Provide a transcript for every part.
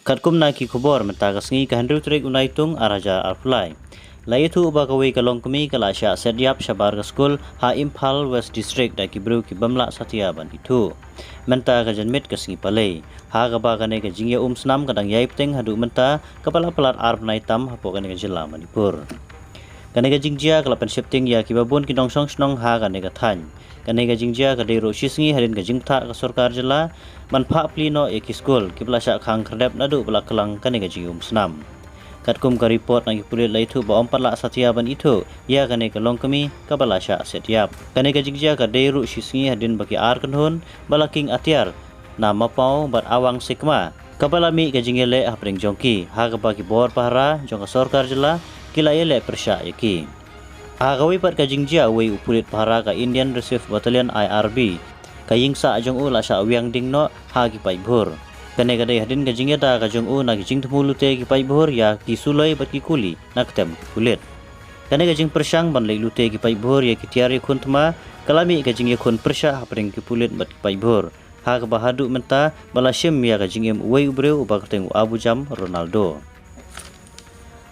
Katkum na ki kubor mentagas ngi kahandru trik unaitung araja arfulai. Laitu uba kawi kalong kemi kala sya sediap syabar ke skul ha Imphal West District da kibru ki bamla satia ban itu. Menta ka janmit ke singi palai. Ha gaba kane ke jingya snam kadang yai peteng hadu menta kepala pelat arp naitam hapo kane ke jela Manipur. Kane ke jingjia kala pen shifting ya kibabun ki dongsong snong ha kane ke than. Kane ke jingjia ka dero shisngi harin ke jingtha ka sarkar jela man pha plino e ki skul kibla sya khang kredap nadu bela kelang kane ke jingum snam. Katkum ka report nang ipulit laitu ba ompat la satia ban itu ya kane ke long kemi ka balasya setiap kane ke jingjia ka deiru shisngi hadin bagi ar kanhun balaking atiar na mapau bat awang sikma kabalami ke jingele hapring jongki ha ka bagi bor pahara jong ka sarkar jela kila ele persya yaki ha gawi pat ka jingjia we upulit pahara ka Indian Reserve Battalion IRB ka yingsa jong u la sya wiang dingno ha ki paibhur kane kadai hadin ka jingeta ka jong u na ki jing thmulu te ki paibhur ya ki sulai bat ki kuli na ketem kulit kane ka jing persyang ban leilu te ki paibhur ya ki tiari khun thma kalami ka jing khun persya hapring ki pulit bat ki paibhur ha ka bahadu menta balasim ya ka jing em uwei ubreu uba keteng Abu Jam Ronaldo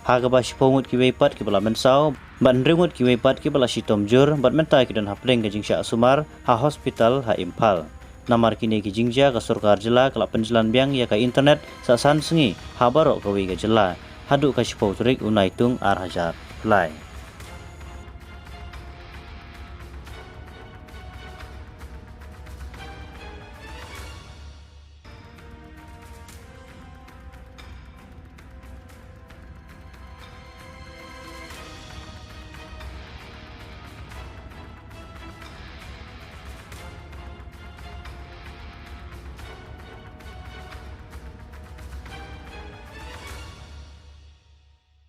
ha ka ba sipongut ki weipat ki bala mensau ban rengut ki weipat ki bala sitom jur bat menta ki dan hapring ka jing sya sumar ha hospital ha Imphal namar kini ki jingja ka sarkar jela kala penjelan biang ya ka internet sasan sengi habaro kawi ka jela hadu ka sipau turik unaitung ar hajar lai